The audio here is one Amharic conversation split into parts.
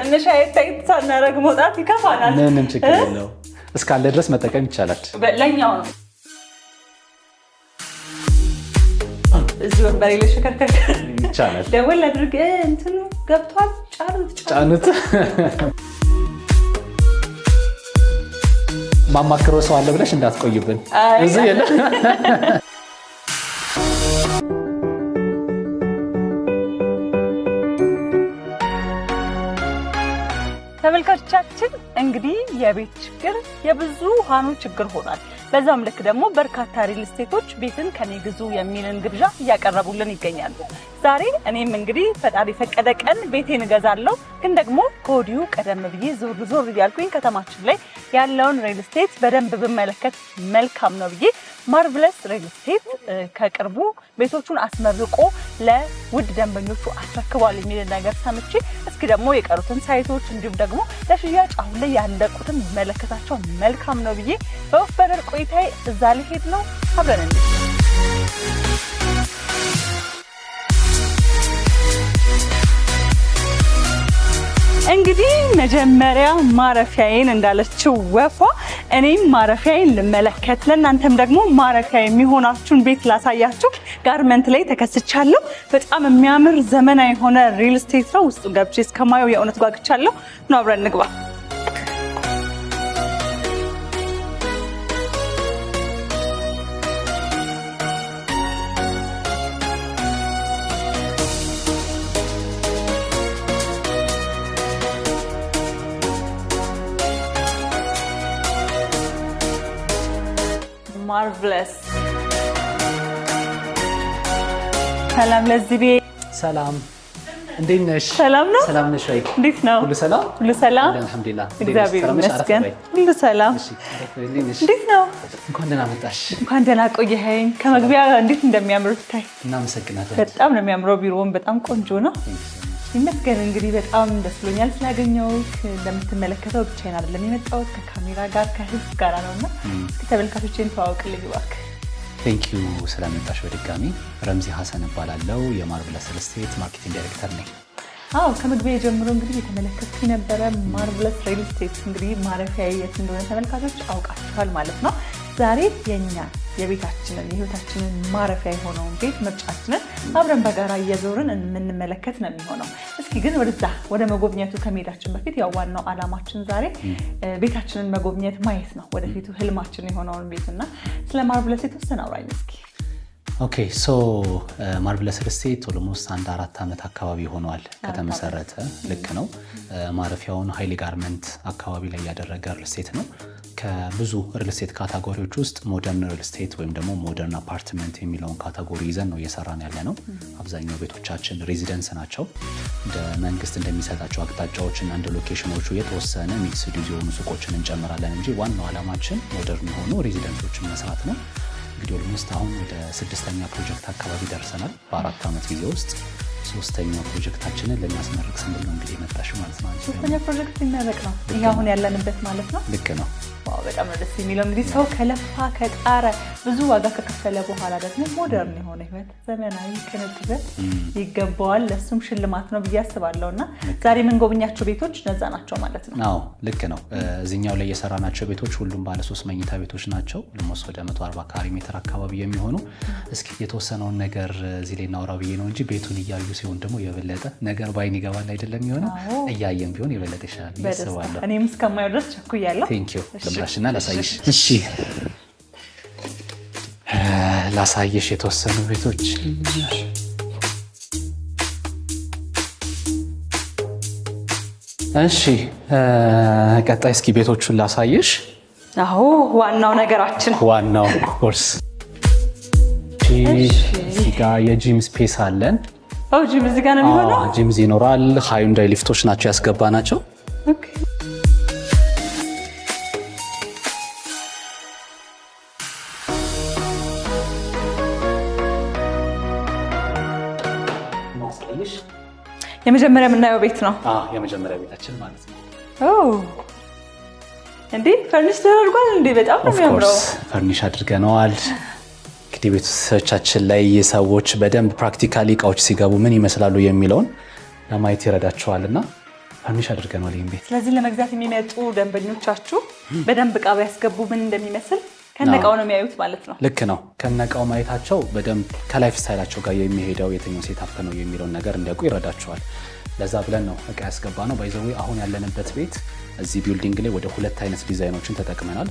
ትንሽ አይታይት ሳናረግ መውጣት ይከፋናል። ምንም ችግር የለውም። እስካለ ድረስ መጠቀም ይቻላል። ለኛው ነው እዚህ ወንበሬ ላይ ሽከርከር ይቻላል። ደወል አድርገ እንትኑ ገብቷል ጫኑት። ማማክሮ ሰው አለ ብለሽ እንዳትቆይብን እዚህ የለ። ተመልካቾቻችን እንግዲህ የቤት ችግር የብዙሃኑ ችግር ሆኗል። በዛም ልክ ደግሞ በርካታ ሪል ስቴቶች ቤትን ከኔ ግዙ የሚልን ግብዣ እያቀረቡልን ይገኛሉ። ዛሬ እኔም እንግዲህ ፈጣሪ ፈቀደ ቀን ቤቴን እገዛለሁ፣ ግን ደግሞ ከወዲሁ ቀደም ብዬ ዞር እያልኩኝ ከተማችን ላይ ያለውን ሪል ስቴት በደንብ ብመለከት መልካም ነው ብዬ ማርቭለስ ሪል ስቴት ከቅርቡ ቤቶቹን አስመርቆ ለውድ ደንበኞቹ አስረክቧል የሚል ነገር ሰምቼ እስኪ ደግሞ የቀሩትን ሳይቶች እንዲሁም ደግሞ ለሽያጭ አሁን ላይ ያለቁትን መለከታቸው መልካም ነው ብዬ በወፍ በረር ቆይታዬ እዛ ልሄድ ነው። አብረን እንዴ እንግዲህ መጀመሪያ ማረፊያዬን እንዳለችው ወፏ እኔም ማረፊያዬን ልመለከት ለእናንተም ደግሞ ማረፊያ የሚሆናችሁን ቤት ላሳያችሁ ጋርመንት ላይ ተከስቻለሁ። በጣም የሚያምር ዘመናዊ የሆነ ሪል ስቴት ነው። ውስጡ ገብቼ እስከማየው የእውነት ጓግቻለሁ። ነው አብረን እንግባ። ማርቭለስ ሰላም ለዚህ ቤት። ሰላም እንዴት ነሽ? ሰላም ነው። ሰላም ነሽ ወይ? እንዴት ነው? ሁሉ ሰላም? ሁሉ ሰላም አልሐምዱሊላህ። እግዚአብሔር ይመስገን ሁሉ ሰላም። እንዴት ነው? እንኳን ደህና መጣሽ። እንኳን ደህና ቆየኸኝ። ከመግቢያ እንዴት እንደሚያምር ብታይ። እናመሰግናለን። በጣም ነው የሚያምረው። ቢሮውን በጣም ቆንጆ ነው። ይመስገን። እንግዲህ በጣም ደስ ብሎኛል ስላገኘሁት። እንደምትመለከተው ብቻዬን አይደለም የመጣሁት ከካሜራ ጋር ከህዝብ ጋር ነውና እስኪ ተመልካቾቼን ተዋውቅልኝ እባክህ። ቴንክ ዩ ስለመጣሽ በድጋሚ። ረምዚ ሀሰን እባላለሁ የማርቭለስ ሪል ስቴት ማርኬቲንግ ዳይሬክተር ነኝ። አዎ ከመግቢያ ጀምሮ እንግዲህ የተመለከቱት የነበረ ማርቭለስ ሪል ስቴት እንግዲህ ማረፊያ የት እንደሆነ ተመልካቾች አውቃችኋል ማለት ነው። ዛሬ የኛ የቤታችንን የህይወታችንን ማረፊያ የሆነውን ቤት ምርጫችንን አብረን በጋራ እየዞርን የምንመለከት ነው የሚሆነው። እስኪ ግን ወደ መጎብኘቱ ከመሄዳችን በፊት ያው ዋናው ዓላማችን ዛሬ ቤታችንን መጎብኘት ማየት ነው። ወደፊቱ ህልማችን የሆነውን ቤትና ስለ ማርቭለስ የተወሰነ አውራኝ እስኪ። ኦኬ ሶ ማርቭለስ ሪል ስቴት ኦልሞስት 4 ዓመት አካባቢ ሆኗል ከተመሰረተ። ልክ ነው። ማረፊያውን ኃይሌ ጋርመንት አካባቢ ላይ ያደረገ ሪል ስቴት ነው። ከብዙ ሪል ስቴት ካታጎሪዎች ውስጥ ሞደርን ሪል ስቴት ወይም ደግሞ ሞደርን አፓርትመንት የሚለውን ካታጎሪ ይዘን ነው እየሰራን ያለ ነው። አብዛኛው ቤቶቻችን ሬዚደንስ ናቸው። እንደ መንግስት እንደሚሰጣቸው አቅጣጫዎች እና እንደ ሎኬሽኖቹ የተወሰነ ሚክስድ የሆኑ ሱቆችን እንጨምራለን እንጂ ዋናው ዓላማችን ሞደርን የሆኑ ሬዚደንቶችን መስራት ነው። እንግዲህ ኦልሞስት አሁን ወደ 6ኛ ፕሮጀክት አካባቢ ደርሰናል። በ4 ዓመት ጊዜ ውስጥ 3ኛው ፕሮጀክታችንን ልናስመርቅ ስንል ነው እንግዲህ የመጣሽው ማለት ነው። 3ኛ ፕሮጀክት የሚያበቅ ነው ይሄ አሁን ያለንበት ማለት ነው። ልክ ነው። ዋው በጣም ደስ የሚለው እንግዲህ ሰው ከለፋ ከጣረ ብዙ ዋጋ ከከፈለ በኋላ ደግሞ ሞደርን የሆነ ህይወት ዘመናዊ ቅንጥበት ይገባዋል። ለሱም ሽልማት ነው ብዬ አስባለሁ። እና ዛሬ የምንጎብኛቸው ቤቶች ነዛ ናቸው ማለት ነው። አዎ ልክ ነው። እዚህኛው ላይ የሰራናቸው ቤቶች ሁሉም ባለ 3 መኝታ ቤቶች ናቸው። ኦልሞስት ወደ 140 ካሬ ሜትር አካባቢ የሚሆኑ። እስኪ የተወሰነውን ነገር እዚህ ላይ እናውራ ብዬ ነው እንጂ ቤቱን እያዩ ሲሆን ደግሞ የበለጠ ነገር ባይን ይገባል አይደለም የሚሆነው። እያየን ቢሆን የበለጠ ይሻላል ያስባለሁ። እኔም እስከማየው ድረስ ቸኩያለሁ። ቴንክ ዩ ለምራሽና ላሳይሽ። እሺ ላሳይሽ የተወሰኑ ቤቶች። እሺ ቀጣይ እስኪ ቤቶቹን ላሳይሽ። አዎ ዋናው ነገራችን ዋናው ኮርስ እዚህ ጋር የጂም ስፔስ አለን። ጂም እዚህ ጋር ነው የሚሆነው። ጂም ይኖራል። ሃዩንዳይ ሊፍቶች ናቸው ያስገባናቸው። ኦኬ የመጀመሪያ የምናየው ቤት ነው። የመጀመሪያ ቤታችን ማለት ነው። እንዴ ፈርኒሽ ተደርጓል እንዴ? በጣም ነው የሚያምረው። ፈርኒሽ አድርገነዋል። እንግዲህ ቤቶቻችን ላይ ሰዎች በደንብ ፕራክቲካሊ እቃዎች ሲገቡ ምን ይመስላሉ የሚለውን ለማየት ይረዳቸዋልና ፈርኒሽ አድርገናል ይሄን ቤት። ስለዚህ ለመግዛት የሚመጡ ደንበኞቻችሁ በደንብ ዕቃ ያስገቡ ምን እንደሚመስል ከነቃው ነው የሚያዩት ማለት ነው። ልክ ነው። ከነቃው ማየታቸው በደንብ ከላይፍ ስታይላቸው ጋር የሚሄደው የትኛው ሴታፕ ነው የሚለውን ነገር እንዲያውቁ ይረዳቸዋል። ለዛ ብለን ነው ዕቃ ያስገባ ነው። ባይዘዌ አሁን ያለንበት ቤት እዚህ ቢልዲንግ ላይ ወደ 2 አይነት ዲዛይኖችን ተጠቅመናል።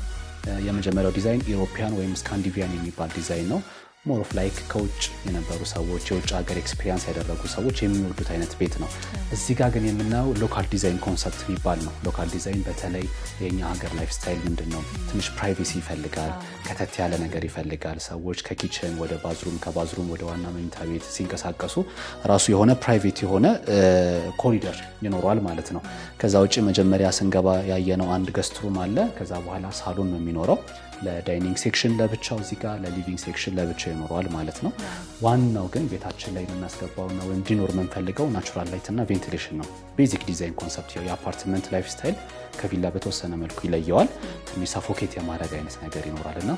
የመጀመሪያው ዲዛይን ኢሮፒያን ወይም ስካንዲቪያን የሚባል ዲዛይን ነው። ሞር ኦፍ ላይክ ከውጭ የነበሩ ሰዎች የውጭ ሀገር ኤክስፒሪየንስ ያደረጉ ሰዎች የሚወዱት አይነት ቤት ነው። እዚህ ጋር ግን የምናየው ሎካል ዲዛይን ኮንሰፕት የሚባል ነው። ሎካል ዲዛይን በተለይ የኛ ሀገር ላይፍ ስታይል ምንድን ነው? ትንሽ ፕራይቬሲ ይፈልጋል፣ ከተት ያለ ነገር ይፈልጋል። ሰዎች ከኪችን ወደ ባዝሩም፣ ከባዝሩም ወደ ዋና መኝታ ቤት ሲንቀሳቀሱ ራሱ የሆነ ፕራይቬት የሆነ ኮሪደር ይኖረዋል ማለት ነው። ከዛ ውጭ መጀመሪያ ስንገባ ያየነው አንድ ገስት ሩም አለ። ከዛ በኋላ ሳሎን ነው የሚኖረው። ለዳይኒንግ ሴክሽን ለብቻው እዚህ ጋር ለሊቪንግ ሴክሽን ለብቻው ይኖረዋል ማለት ነው። ዋናው ግን ቤታችን ላይ የምናስገባውና ወይም እንዲኖር የምንፈልገው ናቹራል ላይት እና ቬንቲሌሽን ነው። ቤዚክ ዲዛይን ኮንሰፕት የአፓርትመንት ላይፍ ስታይል ከቪላ በተወሰነ መልኩ ይለየዋል። ትንሽ ሳፎኬት የማድረግ አይነት ነገር ይኖራል እና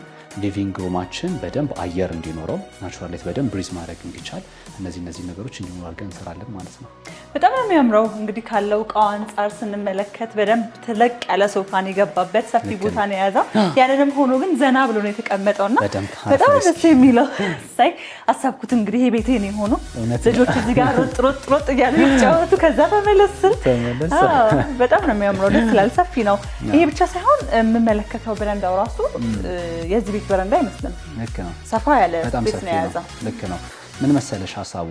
ሊቪንግ ሩማችን በደንብ አየር እንዲኖረው ናቹራል ላይት በደንብ ብሪዝ ማድረግ እንዲቻል እነዚህ ነገሮች እንዲኖሩ አድርገን እንሰራለን ማለት ነው። በጣም ነው የሚያምረው። እንግዲህ ካለው እቃው አንጻር ስንመለከት በደንብ ትለቅ ያለ ሶፋን የገባበት ሰፊ ቦታ ነው የያዘው። ያንንም ሆኖ ግን ዘና ብሎ ነው የተቀመጠውና በጣም ደስ የሚለው ሳይ አሳብኩት። እንግዲህ ይሄ ቤቴ ነው የሆነው። ልጆች እዚህ ጋር ሮጥ እያሉ ይጫወቱ፣ ከዛ ተመለስ። በጣም ነው የሚያምረው። ደስ ይላል። ሰፊ ነው። ይሄ ብቻ ሳይሆን የምመለከተው በረንዳው ራሱ የዚህ ቤት በረንዳ አይመስልም። ልክ ነው። ሰፋ ያለ ቤት ነው የያዘው። ልክ ነው። ምን መሰለሽ ሀሳቡ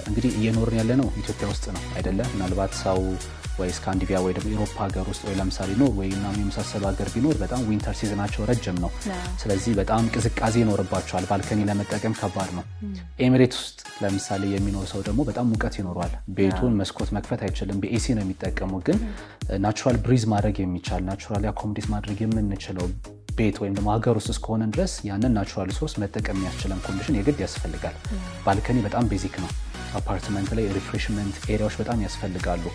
እንግዲህ እየኖርን ያለ ነው ኢትዮጵያ ውስጥ ነው አይደለ? ምናልባት ሰው ወይ ስካንዲቪያ ወይ ደግሞ ኢሮፓ ሀገር ውስጥ ወይ ለምሳሌ ኖርዌይ እና የመሳሰሉ ሀገር ቢኖር በጣም ዊንተር ሲዝናቸው ረጅም ነው። ስለዚህ በጣም ቅዝቃዜ ይኖርባቸዋል። ባልከኒ ለመጠቀም ከባድ ነው። ኤሚሬት ውስጥ ለምሳሌ የሚኖር ሰው ደግሞ በጣም ሙቀት ይኖረዋል። ቤቱን መስኮት መክፈት አይችልም። በኤሲ ነው የሚጠቀሙ። ግን ናቹራል ብሪዝ ማድረግ የሚቻል ናቹራሊ አኮሞዴት ማድረግ የምንችለው ቤት ወይም ደግሞ ሀገር ውስጥ እስከሆነ ድረስ ያንን ናቹራል ሶርስ መጠቀም የሚያስችለን ኮንዲሽን የግድ ያስፈልጋል። ባልከኒ በጣም ቤዚክ ነው። አፓርትመንት ላይ ሪፍሬሽመንት ኤሪያዎች በጣም ያስፈልጋሉ።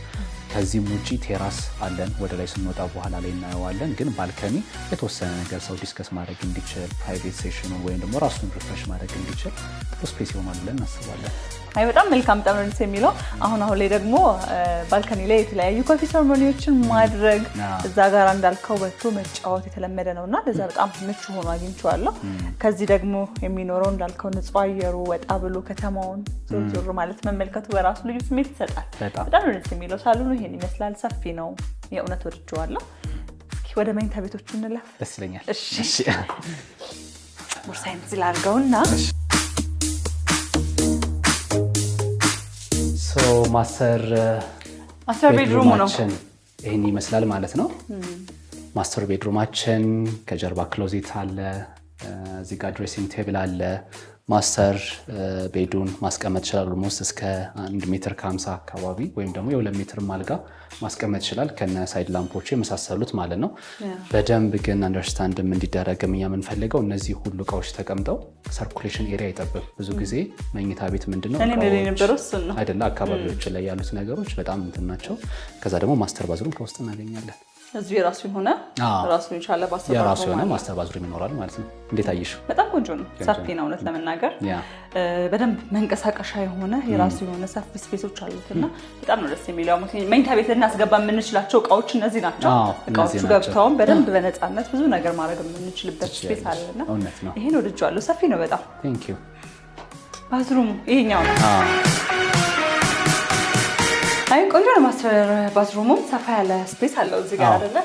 ከዚህም ውጪ ቴራስ አለን። ወደ ላይ ስንወጣ በኋላ ላይ እናየዋለን። ግን ባልከኒ የተወሰነ ነገር ሰው ዲስከስ ማድረግ እንዲችል ፕራይቬት ሴሽኑን ወይም ደግሞ ራሱን ሪፍሬሽ ማድረግ እንዲችል ጥሩ ስፔስ ይሆናል ብለን እናስባለን። አይ በጣም መልካም ጠምርንስ የሚለው አሁን ላይ ደግሞ ባልከኒ ላይ የተለያዩ ኮፊ ሰርሞኒዎችን ማድረግ እዛ ጋር እንዳልከው ወጥቶ መጫወት የተለመደ ነውና ለዛ በጣም ምቹ ሆኖ አግኝቼዋለሁ። ከዚህ ደግሞ የሚኖረው እንዳልከው ንጹህ አየሩ ወጣ ብሎ ከተማውን ዞር ማለት መመልከቱ በራሱ ልዩ ስሜት ይሰጣል። በጣም ደስ የሚለው ሳሎኑ ይሄን ይመስላል። ሰፊ ነው። የእውነት ወድጄዋለሁ። እስኪ ወደ መኝታ ቤቶቹ እንለፍ። ደስ ይለኛል። እሺ ቦርሳዬን እዚህ ላድርገውና ማስተር ቤድሩሙ ነው ይሄን ይመስላል ማለት ነው። ማስተር ቤድሩማችን ከጀርባ ክሎዜት አለ። እዚህ ጋር ድሬሲንግ ቴብል አለ። ማስተር ቤዱን ማስቀመጥ ይችላል። ኦልሞስት እስከ 1 ሜትር ከ50 አካባቢ ወይም ደግሞ የ2 ሜትር አልጋ ማስቀመጥ ይችላል ከነ ሳይድ ላምፖች የመሳሰሉት ማለት ነው። በደንብ ግን አንደርስታንድም እንዲደረግም የምንፈልገው እነዚህ ሁሉ እቃዎች ተቀምጠው ሰርኩሌሽን ኤሪያ አይጠብም። ብዙ ጊዜ መኝታ ቤት ምንድነው አይደለ አካባቢዎች ላይ ያሉት ነገሮች በጣም እንትን ናቸው። ከዛ ደግሞ ማስተር ባዝሩም ከውስጥ እናገኛለን። እዚህ የራሱ የሆነ ራሱን የቻለ ማስተር ባዝሩም ይኖራል ማለት ነው። እንዴት አየሽው? በጣም ቆንጆ ነው። ሰፊ ነው እውነት ለመናገር በደንብ መንቀሳቀሻ የሆነ የራሱ የሆነ ሰፊ ስፔሶች አሉትና በጣም ነው ደስ የሚለው። መኝታ ቤት ልናስገባ የምንችላቸው እቃዎች እነዚህ ናቸው። እቃዎቹ ገብተውን በደንብ በነፃነት ብዙ ነገር ማድረግ የምንችልበት ስፔስ አለና ይሄን ወድጄዋለሁ። ሰፊ ነው በጣም። ቴንክ ዩ። ባዝሩሙ ይሄኛው ነው። አይ ቆንጆ ነው። ማስተር ባዝሩሙም ሰፋ ያለ ስፔስ አለው እዚህ ጋር አይደለ?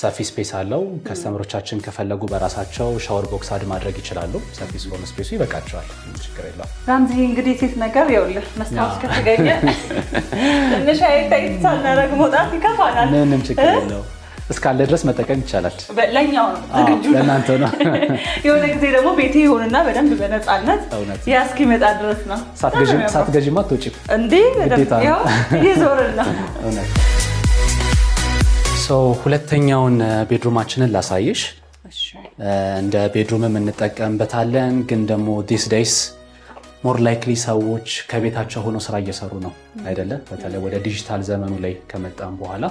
ሰፊ ስፔስ አለው። ከስተመሮቻችን ከፈለጉ በራሳቸው ሻወር ቦክስ አድ ማድረግ ይችላሉ። ሰፊ ስለሆነ ስፔሱ ይበቃቸዋል። ችግር የለውም። ራምዚ እንግዲህ ሴት ነገር ይኸውልህ መስታወት ከተገኘ ትንሽ አይታይት ሳናደርግ መውጣት ይከፋናል። ምንም ችግር የለውም። እስካለ ድረስ መጠቀም ይቻላል። ለኛው ነው ዝግጁ ለእናንተ ነው። የሆነ ጊዜ ደግሞ ቤቴ ይሆንና በደንብ በነፃነት ያ እስኪመጣ ድረስ ነው። ሳትገዢማ አትወጪም እንዴ? በደንብ ያው እየዞርን ነው። ሁለተኛውን ቤድሩማችንን ላሳይሽ። እንደ ቤድሩምም እንጠቀምበታለን። ግን ደግሞ ዲስ ዴይስ ሞር ላይክሊ ሰዎች ከቤታቸው ሆኖ ስራ እየሰሩ ነው አይደለ? በተለይ ወደ ዲጂታል ዘመኑ ላይ ከመጣም በኋላ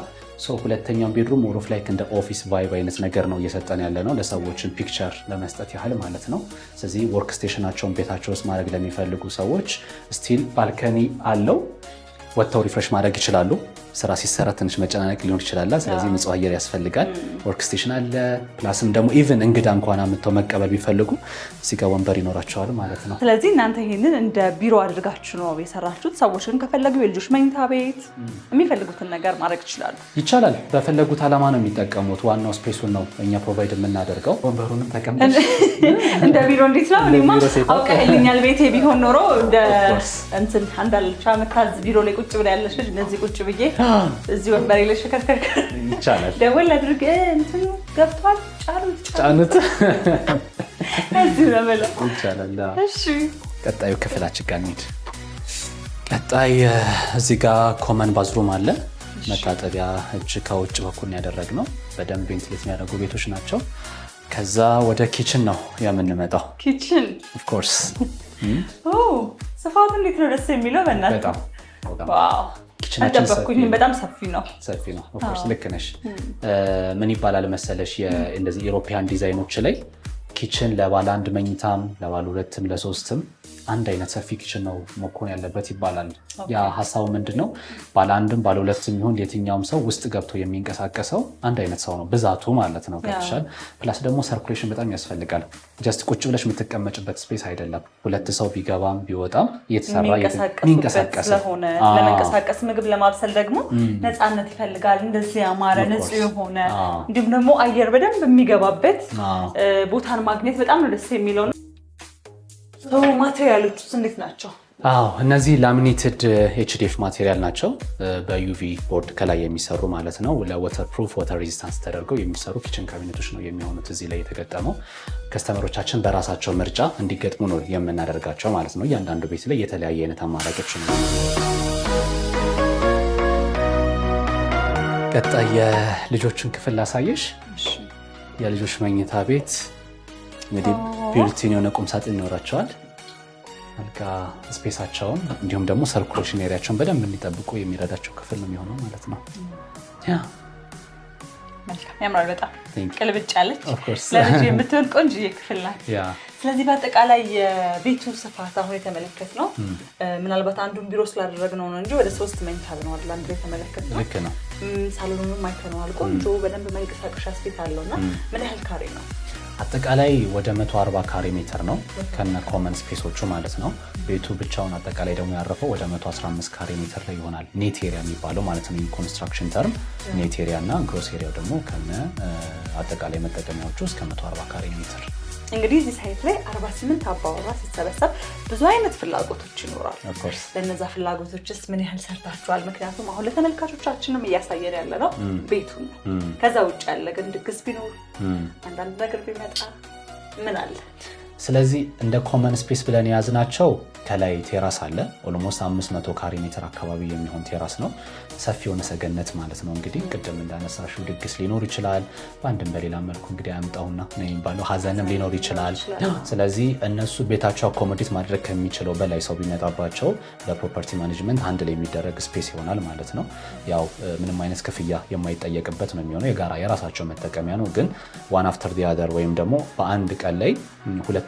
ሁለተኛውን ቤድሩም ሞር ኦፍ ላይክ እንደ ኦፊስ ቫይብ አይነት ነገር ነው እየሰጠን ያለ ነው፣ ለሰዎችን ፒክቸር ለመስጠት ያህል ማለት ነው። ስለዚህ ወርክ ስቴሽናቸውን ቤታቸው ውስጥ ማድረግ ለሚፈልጉ ሰዎች ስቲል ባልከኒ አለው፣ ወጥተው ሪፍሬሽ ማድረግ ይችላሉ። ስራ ሲሰራ ትንሽ መጨናነቅ ሊኖር ይችላል። ስለዚህ ንጹህ አየር ያስፈልጋል። ወርክ ስቴሽን አለ። ፕላስም ደግሞ ኢቭን እንግዳ እንኳን አምጥተው መቀበል ቢፈልጉ እዚህ ጋር ወንበር ይኖራቸዋል ማለት ነው። ስለዚህ እናንተ ይሄንን እንደ ቢሮ አድርጋችሁ ነው የሰራችሁት። ሰዎች ግን ከፈለጉ የልጆች መኝታ ቤት የሚፈልጉትን ነገር ማድረግ ይችላሉ። ይቻላል። በፈለጉት ዓላማ ነው የሚጠቀሙት። ዋናው ስፔሱን ነው እኛ ፕሮቫይድ የምናደርገው። ወንበሩንም ተቀምጠሽ እንደ ቢሮ እንዴት ነው? እኔማ አውቀህልኛል። ቤቴ ቢሆን ኖሮ እንደ እንትን አንዳልቻ መታዝ ቢሮ ላይ ቁጭ ብላ ያለሽ እነዚህ ቁጭ ብዬ እዚህ ወንበር ላይ ሸከርከር ይቻላል። ደወል አድርገ እንትኑ ገብቷል ጫኑት እዚህ ነው ማለት ይቻላል። እሺ ቀጣዩ ክፍላችን ጋር እንሂድ። ቀጣይ እዚህ ጋር ኮመን ባዝሩም አለ። መታጠቢያ እጅ ከውጭ በኩል ያደረግነው በደንብ ቬንቲሌት የሚያደርጉ ቤቶች ናቸው። ከዛ ወደ ኪችን ነው የምንመጣው። ኪችን ኦፍ ኮርስ ስፋቱ እንዴት ነው ደስ የሚለው! በእናትህ በጣም ዋው! አልጠበቅኩኝም። በጣም ሰፊ ነው። ኦፍ ኮርስ ልክ ነሽ። ምን ይባላል መሰለሽ እንደዚህ ኢሮፒያን ዲዛይኖች ላይ ኪችን ለባለ አንድ መኝታም ለባለ ሁለትም ለሶስትም አንድ አይነት ሰፊ ኪችን ነው መኮን ያለበት ይባላል። ያ ሀሳቡ ምንድነው? ባለ አንድም ባለ ሁለትም ይሁን የትኛውም ሰው ውስጥ ገብቶ የሚንቀሳቀሰው አንድ አይነት ሰው ነው ብዛቱ ማለት ነው። ከተሻል ፕላስ ደግሞ ሰርኩሌሽን በጣም ያስፈልጋል። ጀስት ቁጭ ብለሽ የምትቀመጭበት ስፔስ አይደለም። ሁለት ሰው ቢገባም ቢወጣም እየተሰራ የሚንቀሳቀስ ስለሆነ ለመንቀሳቀስ ምግብ ለማብሰል ደግሞ ነፃነት ይፈልጋል። እንደዚህ ያማረ ንጹህ የሆነ እንዲሁም ደግሞ አየር በደንብ የሚገባበት ቦታን ማግኘት በጣም ነው ደስ የሚለው ነው። ማቴሪያሎቹ እንዴት ናቸው? እነዚህ ላሚኔትድ ኤችዲኤፍ ማቴሪያል ናቸው። በዩቪ ቦርድ ከላይ የሚሰሩ ማለት ነው። ለወተር ፕሩፍ ወተር ሬዚስታንስ ተደርገው የሚሰሩ ኪችን ካቢኔቶች ነው የሚሆኑት እዚህ ላይ የተገጠመው። ከስተመሮቻችን በራሳቸው ምርጫ እንዲገጥሙ ነው የምናደርጋቸው ማለት ነው። እያንዳንዱ ቤት ላይ የተለያየ አይነት አማራጮች ነው። ቀጣይ የልጆችን ክፍል ላሳየሽ። የልጆች መኝታ ቤት እንግዲህ ቢልቲን የሆነ ቁም ሳጥን ይኖራቸዋል። አልጋ ስፔሳቸውን እንዲሁም ደግሞ ሰርኩሌሽን ኤሪያቸውን በደንብ እንዲጠብቁ የሚረዳቸው ክፍል ነው የሚሆነው ማለት ነው። ያምራል። በጣም ቅልብጭ ያለች ለልጅ የምትሆን ቆንጆዬ ክፍል ናት። ስለዚህ በአጠቃላይ የቤቱ ስፋት አሁን የተመለከትነው ምናልባት አንዱን ቢሮ ስላደረግነው ነው እንጂ ወደ 3 መኝታ ነው አይደል? አንዱ የተመለከትነው ልክ ነው። ሳሎኑንም አይተነዋል። ቆንጆ በደንብ መንቀሳቀሻ ስፔስ አለውና ምን ያህል ካሬ ነው? አጠቃላይ ወደ 140 ካሬ ሜትር ነው ከነ ኮመን ስፔሶቹ ማለት ነው። ቤቱ ብቻውን አጠቃላይ ደግሞ ያረፈው ወደ 115 ካሬ ሜትር ላይ ይሆናል። ኔት ኤሪያ የሚባለው ማለት ነው ኮንስትራክሽን ተርም። ኔት ኤሪያ እና ግሮስ ኤሪያው ደግሞ ከነ አጠቃላይ መጠቀሚያዎቹ እስከ 140 ካሬ ሜትር። እንግዲህ እዚህ ሳይት ላይ 48 አባወራ ሲሰበሰብ ብዙ አይነት ፍላጎቶች ይኖራሉ። ለነዛ ፍላጎቶችስ ምን ያህል ሰርታችኋል? ምክንያቱም አሁን ለተመልካቾቻችንም እያሳየን ያለ ነው ቤቱን ነው። ከዛ ውጭ ያለ ግን ድግስ ቢኖር አንዳንድ ነገር ቢመጣ ምን አለ? ስለዚህ እንደ ኮመን ስፔስ ብለን የያዝናቸው ከላይ ቴራስ አለ። ኦልሞስት 500 ካሬ ሜትር አካባቢ የሚሆን ቴራስ ነው። ሰፊ የሆነ ሰገነት ማለት ነው። እንግዲህ ቅድም እንዳነሳሽው ድግስ ሊኖር ይችላል። በአንድም በሌላ መልኩ እንግዲህ አያምጣውና ነው የሚባለው፣ ሀዘንም ሊኖር ይችላል። ስለዚህ እነሱ ቤታቸው አኮሞዴት ማድረግ ከሚችለው በላይ ሰው ቢመጣባቸው በፕሮፐርቲ ማኔጅመንት አንድ ላይ የሚደረግ ስፔስ ይሆናል ማለት ነው። ያው ምንም አይነት ክፍያ የማይጠየቅበት ነው የሚሆነው። የጋራ የራሳቸው መጠቀሚያ ነው። ግን ዋን አፍተር ዲ አዘር ወይም ደግሞ በአንድ ቀን ላይ 3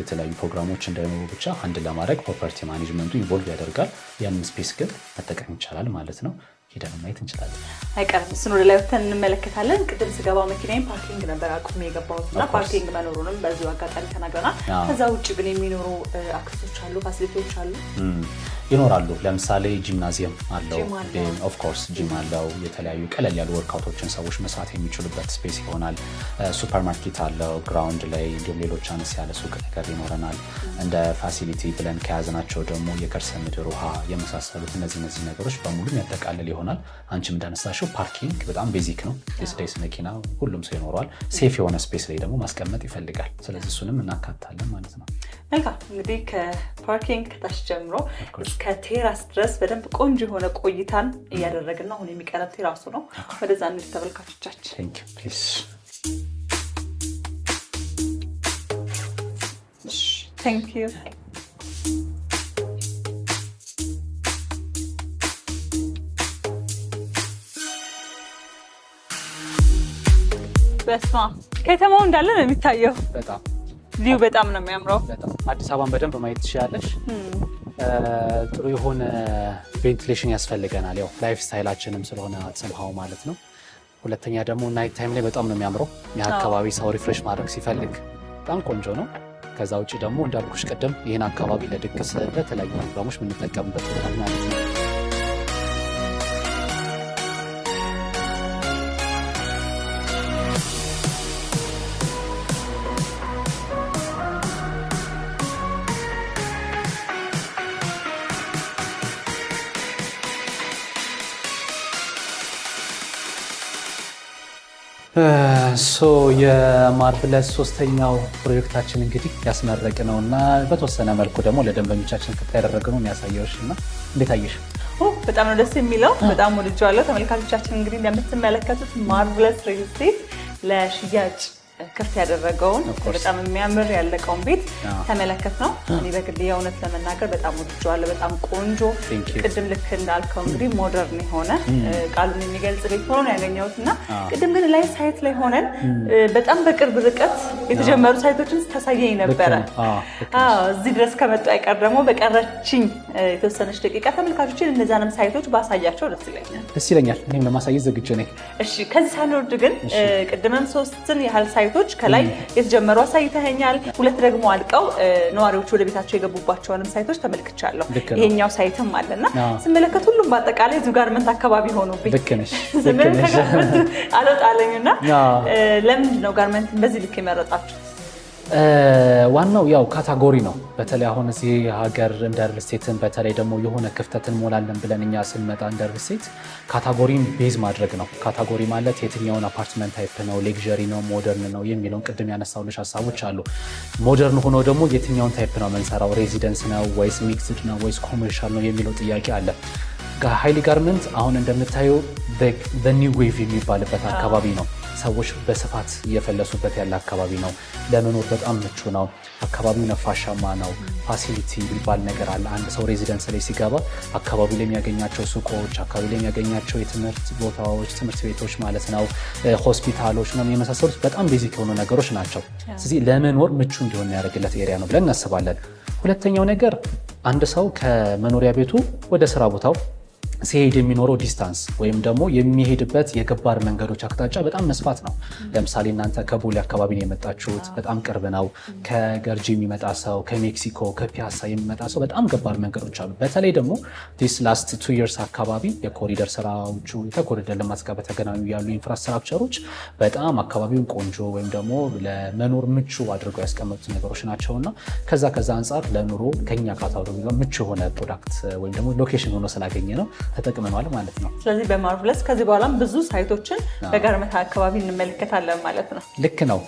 የተለያዩ ፕሮግራሞች እንደሚኖሩ ብቻ አንድ ለማድረግ ፕሮፐርቲ ማኔጅመንቱ ኢንቮልቭ ያደርጋል። ያንን ስፔስ ግን መጠቀም ይቻላል ማለት ነው። ሄደን ማየት እንችላለን። አይቀርም። እሱን ወደ ላይ ወተን እንመለከታለን። ቅድም ስገባ መኪናዬን ፓርኪንግ ነበር አቁሜ የገባሁትና ፓርኪንግ መኖሩንም በዚሁ አጋጣሚ ተናግረናል። ከዛ ውጭ ግን የሚኖሩ አክሰሶች አሉ፣ ፋሲሊቲዎች አሉ ይኖራሉ። ለምሳሌ ጂምናዚየም አለው። ኦፍ ኮርስ ጂም አለው። የተለያዩ ቀለል ያሉ ወርክአውቶችን ሰዎች መስራት የሚችሉበት ስፔስ ይሆናል። ሱፐርማርኬት አለው ግራውንድ ላይ። እንዲሁም ሌሎች አነስ ያለ ሱቅ ነገር ይኖረናል። እንደ ፋሲሊቲ ብለን ከያዝናቸው ደግሞ የከርሰ ምድር ውሃ የመሳሰሉት እነዚህ ነገሮች በሙሉ ያጠቃልል ይሆናል። አንቺም እንዳነሳሽው ፓርኪንግ በጣም ቤዚክ ነው። የስፔስ መኪና ሁሉም ሰው ይኖረዋል። ሴፍ የሆነ ስፔስ ላይ ደግሞ ማስቀመጥ ይፈልጋል። ስለዚህ እሱንም እናካታለን ማለት ነው። መልካም። እንግዲህ ከፓርኪንግ ከታች ጀምሮ እስከ ቴራስ ድረስ በደንብ ቆንጆ የሆነ ቆይታን እያደረግን ነው። አሁን የሚቀረብ ቴራሱ ነው። ወደዛ እንሂድ ተመልካቾቻችን። Thank you. በስማ ከተማው እንዳለ ነው የሚታየው። በጣም ቪው በጣም ነው የሚያምረው። አዲስ አበባን በደንብ ማየት ትችላለሽ። ጥሩ የሆነ ቬንቲሌሽን ያስፈልገናል። ያው ላይፍ ስታይላችንም ስለሆነ አትሰምሃው ማለት ነው። ሁለተኛ ደግሞ ናይት ታይም ላይ በጣም ነው የሚያምረው። ይህ አካባቢ ሰው ሪፍሬሽ ማድረግ ሲፈልግ በጣም ቆንጆ ነው። ከዛ ውጭ ደግሞ እንዳልኩሽ ቀደም ይህን አካባቢ ለድግስ ለተለያዩ ፕሮግራሞች የምንጠቀምበት ይሆናል ማለት ነው። የማርብለስ ሶስተኛው ፕሮጀክታችን እንግዲህ ያስመረቅ ነው እና በተወሰነ መልኩ ደግሞ ለደንበኞቻችን ክፍት ያደረግነው የሚያሳየውሽ እና እንዴት አየሽ? በጣም ነው ደስ የሚለው። በጣም ወድጄዋለሁ። ተመልካቾቻችን እንግዲህ እንደምትመለከቱት ማርብለስ ሪል ስቴት ለሽያጭ ክፍት ያደረገውን በጣም የሚያምር ያለቀውን ቤት ተመለከት ነው። እኔ በግሌ የእውነት ለመናገር በጣም ወድጄዋለሁ። በጣም ቆንጆ ቅድም ልክ እንዳልከው እንግዲህ ሞደርን የሆነ ቃሉን የሚገልጽ ቤት ሆኖ ያገኘሁት እና ቅድም ግን ላይ ሳይት ላይ ሆነን በጣም በቅርብ ርቀት የተጀመሩ ሳይቶችን ታሳየኝ ነበረ። እዚህ ድረስ ከመጡ አይቀር ደግሞ በቀረችኝ የተወሰነች ደቂቃ ተመልካቾችን እነዛንም ሳይቶች ባሳያቸው ደስ ይለኛል። እኔም ለማሳየት ዝግጁ ነኝ። እሺ፣ ከዚህ ሳንወርድ ግን ቅድምም 3 ያህል ሳይቶች ከላይ የተጀመሩ አሳይተኸኛል። 2 ደግሞ አልቀው ነዋሪዎች ወደ ቤታቸው የገቡባቸውንም ሳይቶች ተመልክቻለሁ። ይሄኛው ሳይትም አለና ስመለከት ሁሉም በአጠቃላይ እዚሁ ጋርመንት አካባቢ ሆኖብኝ አልወጣለኝና ለምንድን ነው ጋርመንትን በዚህ ልክ የመረጣችሁት? ዋናው ያው ካታጎሪ ነው። በተለይ አሁን እዚህ ሀገር እንደ ሪል ስቴትን በተለይ ደግሞ የሆነ ክፍተትን ሞላለን ብለን እኛ ስንመጣ እንደ ሪል ስቴት ካታጎሪን ቤዝ ማድረግ ነው። ካታጎሪ ማለት የትኛውን አፓርትመንት ታይፕ ነው፣ ሌክዠሪ ነው፣ ሞደርን ነው የሚለውን ቅድም ያነሳውልሽ ሀሳቦች አሉ። ሞደርን ሆኖ ደግሞ የትኛውን ታይፕ ነው የምንሰራው፣ ሬዚደንስ ነው ወይስ ሚክስድ ነው ወይስ ኮመርሻል ነው የሚለው ጥያቄ አለ። ሃይሊ ጋርመንት አሁን እንደምታየው በኒው ዌቭ የሚባልበት አካባቢ ነው። ሰዎች በስፋት እየፈለሱበት ያለ አካባቢ ነው። ለመኖር በጣም ምቹ ነው። አካባቢው ነፋሻማ ነው። ፋሲሊቲ የሚባል ነገር አለ። አንድ ሰው ሬዚደንስ ላይ ሲገባ አካባቢ ላይ የሚያገኛቸው ሱቆች፣ አካባቢ ላይ የሚያገኛቸው የትምህርት ቦታዎች፣ ትምህርት ቤቶች ማለት ነው፣ ሆስፒታሎች ነው የመሳሰሉት በጣም ቤዚክ የሆኑ ነገሮች ናቸው። ስለዚህ ለመኖር ምቹ እንዲሆን ያደርግለት ኤሪያ ነው ብለን እናስባለን። ሁለተኛው ነገር አንድ ሰው ከመኖሪያ ቤቱ ወደ ስራ ቦታው ሲሄድ የሚኖረው ዲስታንስ ወይም ደግሞ የሚሄድበት የገባር መንገዶች አቅጣጫ በጣም መስፋት ነው። ለምሳሌ እናንተ ከቦሌ አካባቢ ነው የመጣችሁት፣ በጣም ቅርብ ነው። ከገርጂ የሚመጣ ሰው፣ ከሜክሲኮ ከፒያሳ የሚመጣ ሰው በጣም ገባር መንገዶች አሉ። በተለይ ደግሞ ዲስ ላስት 2 years አካባቢ የኮሪደር ስራዎቹ ከኮሪደር ልማት ጋር በተገናኙ ያሉ ኢንፍራስትራክቸሮች በጣም አካባቢውን ቆንጆ ወይም ደግሞ ለመኖር ምቹ አድርገው ያስቀመጡት ነገሮች ናቸውና ከዛ አንጻር ለኑሮ ከኛ ካታጎሪ ጋር ምቹ የሆነ ፕሮዳክት ወይም ደግሞ ሎኬሽን ሆኖ ስላገኘ ነው ተጠቅመናል ማለት ነው። ስለዚህ በማርብለስ ከዚህ በኋላም ብዙ ሳይቶችን በጋርመንት አካባቢ እንመለከታለን ማለት ነው። ልክ ነው።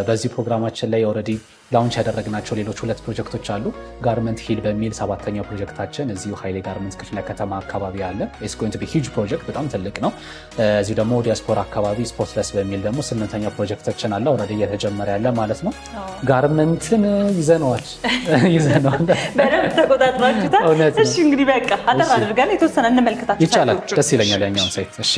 በዚህ ፕሮግራማችን ላይ ኦልሬዲ ላውንች ያደረግናቸው ሌሎች 2 ፕሮጀክቶች አሉ። ጋርመንት ሂል በሚል 7ኛው ፕሮጀክታችን እዚሁ ኃይሌ ጋርመንት ክፍለ ከተማ አካባቢ አለ። ኢትስ ጎይንግ ቱ ቢ ሂውጅ ፕሮጀክት፣ በጣም ትልቅ ነው። እዚሁ ደግሞ ዲያስፖራ አካባቢ ስፖርትለስ በሚል ደግሞ 8ኛው ፕሮጀክታችን አለ። ኦልሬዲ እየተጀመረ ያለ ማለት ነው። ጋርመንትን ይዘነዋል። በደንብ ተቆጣጥራችሁታል። እሺ፣ እንግዲህ በቃ አጠር አድርገን የተወሰነ እንመልከታችሁ ይቻላል። ደስ ይለኛል ያኛውን ሳይት። እሺ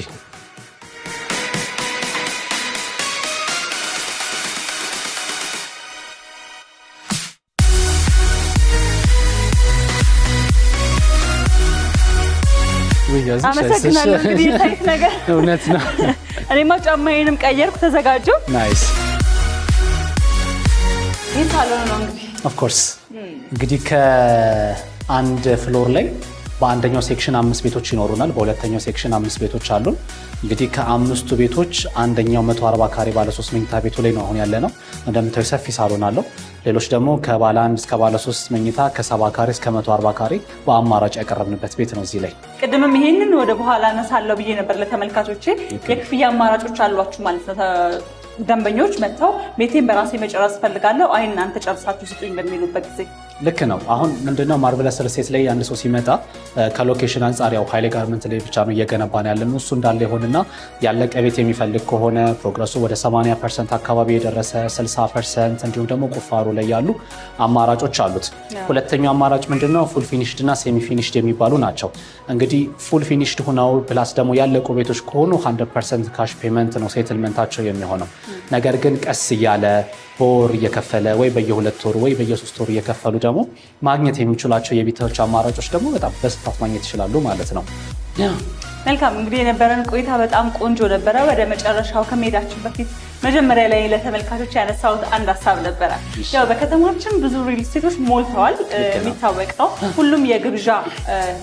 አመሰግናለሁ። እንግዲህ ሳይት ነገር እውነት ነው። እኔማ ጫማዬንም ቀየርኩ፣ ተዘጋጀሁ። ናይስ። ይህ ሳሎን ነው እንግዲህ ኦፍ ኮርስ እንግዲህ ከአንድ ፍሎር ላይ በአንደኛው ሴክሽን 5 ቤቶች ይኖሩናል። በሁለተኛው ሴክሽን 5 ቤቶች አሉን። እንግዲህ ከ5ቱ ቤቶች አንደኛው 140 ካሬ ባለ 3 መኝታ ቤቱ ላይ ነው አሁን ያለ ነው። እንደምታዩ ሰፊ ሳሎን አለው። ሌሎች ደግሞ ከባለ 1 እስከ ባለ 3 መኝታ ከ70 ካሬ እስከ 140 ካሬ በአማራጭ ያቀረብንበት ቤት ነው። እዚህ ላይ ቅድምም ይሄንን ወደ በኋላ አነሳለሁ ብዬ ነበር ለተመልካቾቼ። የክፍያ አማራጮች አሏችሁ ማለት ነው። ደንበኞች መጥተው ቤቴን በራሴ መጨረስ ፈልጋለሁ፣ አይ እናንተ ጨርሳችሁ ስጡኝ በሚሉበት ጊዜ ልክ ነው። አሁን ምንድነው ማርቨለስ ሪል ስቴት ላይ አንድ ሰው ሲመጣ ከሎኬሽን አንጻር ያው ሃይሌ ጋርመንት ላይ ብቻ ነው እየገነባን ያለነው። እሱ እንዳለ ይሆንና ያለቀ ቤት የሚፈልግ ከሆነ ፕሮግረሱ ወደ 80% አካባቢ የደረሰ 60% እንዲሁም ደግሞ ቁፋሮ ላይ ያሉ አማራጮች አሉት። ሁለተኛው አማራጭ ምንድነው ፉል ፊኒሽድ እና ሴሚ ፊኒሽድ የሚባሉ ናቸው። እንግዲህ ፉል ፊኒሽድ ሆነው ፕላስ ደግሞ ያለቁ ቤቶች ከሆኑ 100% ካሽ ፔመንት ነው ሴትልመንታቸው የሚሆነው። ነገር ግን ቀስ እያለ በወር እየከፈለ ወይ በየ2 ወር ወይ በየ3 ወር እየከፈሉ ደግሞ ማግኘት የሚችሏቸው የቤቶች አማራጮች ደግሞ በጣም በስፋት ማግኘት ይችላሉ ማለት ነው። መልካም እንግዲህ የነበረን ቆይታ በጣም ቆንጆ ነበረ። ወደ መጨረሻው ከመሄዳችን በፊት መጀመሪያ ላይ ለተመልካቾች ያነሳሁት አንድ ሀሳብ ነበረ። ያው በከተማችን ብዙ ሪል ስቴቶች ሞልተዋል፣ የሚታወቅ ነው። ሁሉም የግብዣ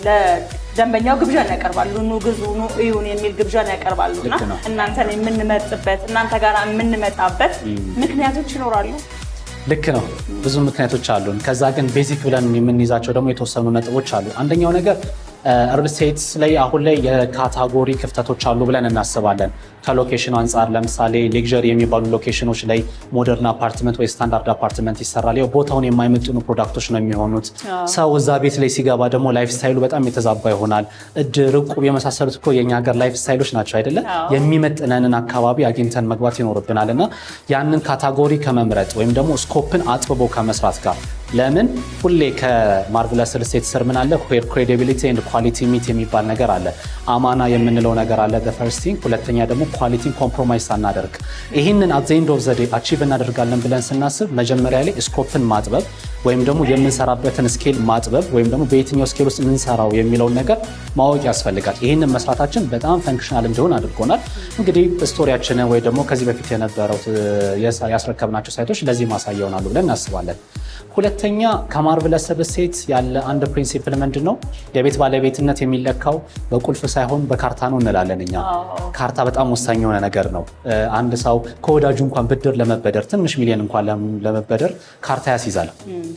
ለደንበኛው ግብዣን ያቀርባሉ። ኑ ግዙ፣ ኑ እዩን የሚል ግብዣን ያቀርባሉ እና እናንተን የምንመርጥበት እናንተ ጋር የምንመጣበት ምክንያቶች ይኖራሉ። ልክ ነው፣ ብዙ ምክንያቶች አሉን። ከዛ ግን ቤዚክ ብለን የምንይዛቸው ደግሞ የተወሰኑ ነጥቦች አሉ። አንደኛው ነገር ሪል ስቴት ላይ አሁን ላይ የካታጎሪ ክፍተቶች አሉ ብለን እናስባለን። ከሎኬሽኑ አንጻር ለምሳሌ ሌክዠሪ የሚባሉ ሎኬሽኖች ላይ ሞደርን አፓርትመንት ወይ ስታንዳርድ አፓርትመንት ይሰራል። ያው ቦታውን የማይመጥኑ ፕሮዳክቶች ነው የሚሆኑት። ሰው እዛ ቤት ላይ ሲገባ ደግሞ ላይፍ ስታይሉ በጣም የተዛባ ይሆናል። እድር፣ እቁብ የመሳሰሉት እኮ የኛ ሀገር ላይፍ ስታይሎች ናቸው አይደለ? የሚመጥነንን አካባቢ አግኝተን መግባት ይኖርብናል እና ያንን ካታጎሪ ከመምረጥ ወይም ደግሞ ስኮፕን አጥብቦ ከመስራት ጋር ለምን ሁሌ ከማርቨለስ ሪል ስቴት ስር ምን አለ? ክሬዲቢሊቲ ኤንድ ኳሊቲ ሚት የሚባል ነገር አለ። አማና የምንለው ነገር አለ ፈርስት ቲንግ። ሁለተኛ ደግሞ ኳሊቲን ኮምፕሮማይዝ ሳናደርግ ይህንን አት ዘ ኤንድ ኦፍ ዘ ዴይ አቺቭ እናደርጋለን ብለን ስናስብ መጀመሪያ ላይ ስኮፕን ማጥበብ ወይም ደግሞ የምንሰራበትን ስኬል ማጥበብ ወይም ደግሞ በየትኛው ስኬል ውስጥ የምንሰራው የሚለውን ነገር ማወቅ ያስፈልጋል። ይህንን መስራታችን በጣም ፈንክሽናል እንዲሆን አድርጎናል። እንግዲህ ስቶሪያችንን ወይ ደግሞ ከዚህ በፊት የነበረው ያስረከብናቸው ሳይቶች ለዚህ ማሳያ ይሆናሉ ብለን እናስባለን። ሁለተኛ ከማርቨለስ ሪል ስቴት ያለ አንድ ፕሪንሲፕል ምንድን ነው? የቤት ባለቤትነት የሚለካው በቁልፍ ሳይሆን በካርታ ነው እንላለን እኛ። ካርታ በጣም ወሳኝ የሆነ ነገር ነው። አንድ ሰው ከወዳጁ እንኳን ብድር ለመበደር ትንሽ ሚሊዮን እንኳን ለመበደር ካርታ ያስይዛል።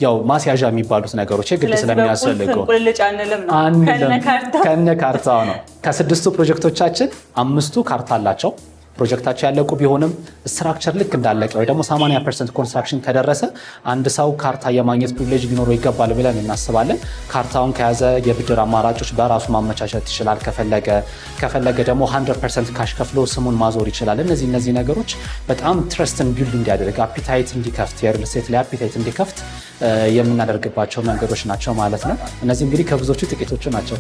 ያው ማስያዣ የሚባሉት ነገሮች የግድ ስለሚያስፈልገው ከነ ካርታው ነው። ከ6ቱ ፕሮጀክቶቻችን 5ቱ ካርታ አላቸው። ፕሮጀክታቸው ያለቁ ቢሆንም ስትራክቸር ልክ እንዳለቀ ወይ ደግሞ 80% ኮንስትራክሽን ከደረሰ አንድ ሰው ካርታ የማግኘት ፕሪቪሌጅ ሊኖረው ይገባል ብለን እናስባለን። ካርታውን ከያዘ የብድር አማራጮች በራሱ ማመቻቸት ይችላል። ከፈለገ ደግሞ 100% ካሽ ከፍሎ ስሙን ማዞር ይችላል። እነዚህ ነገሮች በጣም ትረስትን ቢልድ እንዲያደርግ አፒታይት እንዲከፍት የሪል ስቴት ላይ አፒታይት እንዲከፍት የምናደርገኝ መንገዶች ናቸው ማለት ነው። እነዚህ እንግዲህ ከብዙዎቹ ጥቂቶቹ ናቸው።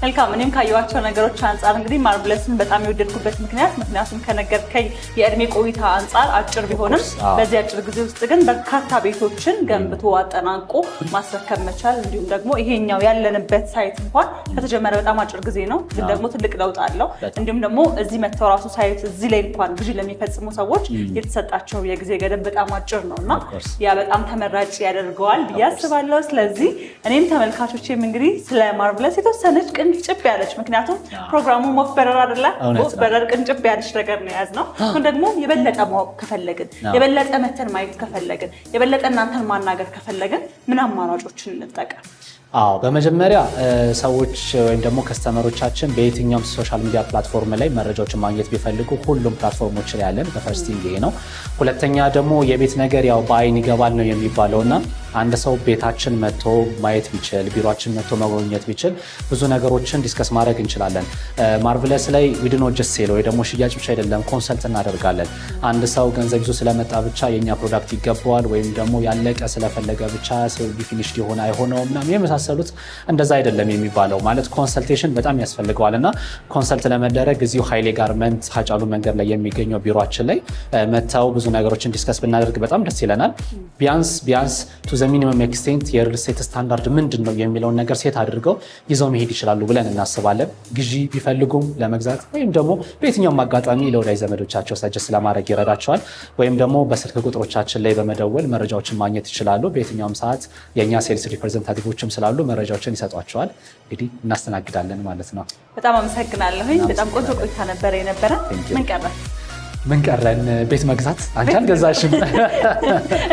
መልካም እኔም ካየኋቸው ነገሮች አንጻር እንግዲህ ማርቨለስን በጣም የወደድኩበት ምክንያቱም ከነገርከኝ የእድሜ ቆይታ አንጻር አጭር ቢሆንም በዚህ አጭር ጊዜ ውስጥ ግን በርካታ ቤቶችን ገንብቶ አጠናቆ ማስረከብ መቻል እንዲሁም ደግሞ ይሄኛው ያለንበት ሳይት እንኳን ከተጀመረ በጣም አጭር ጊዜ ነው፣ ግን ደግሞ ትልቅ ለውጥ አለው። እንዲሁም ደግሞ እዚህ መተው ራሱ ሳይት እዚህ ላይ እንኳን ግዢ ለሚፈጽሙ ሰዎች የተሰጣቸው የጊዜ ገደብ በጣም አጭር ነው እና ያ በጣም ተመራጭ ያደርገዋል ብዬ አስባለሁ። ስለዚህ እኔም ተመልካቾቼም እንግዲህ ስለ ማርቨለስ የተወሰነች ቅንጭብ ያለች ምክንያቱም ፕሮግራሙ ወፍ በረር አይደለ? ወፍ በረር ቅንጭብ ያለች ነገር ነው የያዝነው። አሁን ደግሞ የበለጠ ማወቅ ከፈለግን የበለጠ መተን ማየት ከፈለግን የበለጠ እናንተን ማናገር ከፈለግን ምን አማራጮችን እንጠቀም? በመጀመሪያ ሰዎች ወይም ደግሞ ከስተመሮቻችን በየትኛውም ሶሻል ሚዲያ ፕላትፎርም ላይ መረጃዎችን ማግኘት ቢፈልጉ ሁሉም ፕላትፎርሞች ላይ ያለን በፈርስቲንግ ይሄ ነው። ሁለተኛ ደግሞ የቤት ነገር ያው በአይን ይገባል ነው የሚባለውና አንድ ሰው ቤታችን መጥቶ ማየት ቢችል ቢሮችን መጥቶ መጎብኘት ቢችል ብዙ ነገሮችን ዲስከስ ማድረግ እንችላለን። ማርቨለስ ላይ ዊድኖ ጀስት ሴል ወይ ደግሞ ሽያጭ ብቻ አይደለም ኮንሰልት እናደርጋለን። አንድ ሰው ገንዘብ ይዞ ስለመጣ ብቻ የኛ ፕሮዳክት ይገባዋል ወይም ደግሞ ያለቀ ስለፈለገ ብቻ ሴል ፊኒሽድ የሆነ አይሆነውም እና የመሳሰሉት እንደዛ አይደለም የሚባለው። ማለት ኮንሰልቴሽን በጣም ያስፈልገዋል እና ኮንሰልት ለመደረግ እዚሁ ሃይሌ ጋርመንት ሀጫሉ መንገድ ላይ የሚገኘው ቢሮችን ላይ መጥተው ብዙ ነገሮችን ዲስከስ ብናደርግ በጣም ደስ ይለናል። ቢያንስ ሚኒመም ኤክስቴንት የሪል ስቴት ስታንዳርድ ምንድን ነው የሚለውን ነገር ሴት አድርገው ይዘው መሄድ ይችላሉ ብለን እናስባለን። ግዢ ቢፈልጉም ለመግዛት ወይም ደግሞ በየትኛውም አጋጣሚ ለወዳጅ ዘመዶቻቸው ሰጀስት ለማድረግ ይረዳቸዋል። ወይም ደግሞ በስልክ ቁጥሮቻችን ላይ በመደወል መረጃዎችን ማግኘት ይችላሉ። በየትኛውም ሰዓት የእኛ ሴልስ ሪፕሬዘንታቲቮችም ስላሉ መረጃዎችን ይሰጧቸዋል። እንግዲህ እናስተናግዳለን ማለት ነው። በጣም አመሰግናለሁኝ። በጣም ቆንጆ ቆይታ ነበረ የነበረ። ምን ቀረ? ምን ቀረን? ቤት መግዛት። አንቺ አልገዛሽም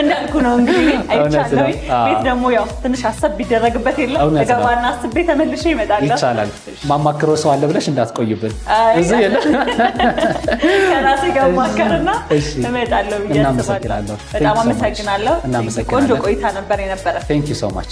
እንዳልኩ ነው እንግዲህ አይቻለሁ። ቤት ደግሞ ያው ትንሽ አሰብ ቢደረግበት የለም ገባና አስቤ ተመልሼ እመጣለሁ። ይቻላል። ማማክሮ ሰው አለ ብለሽ እንዳትቆይብን እዚህ የለም። ከራሴ ጋር ማከርና እመጣለሁ ብዬ አስባለሁ። በጣም አመሰግናለሁ። ቆንጆ ቆይታ ነበር የነበረ። ቴንክ ዩ ሶ ማች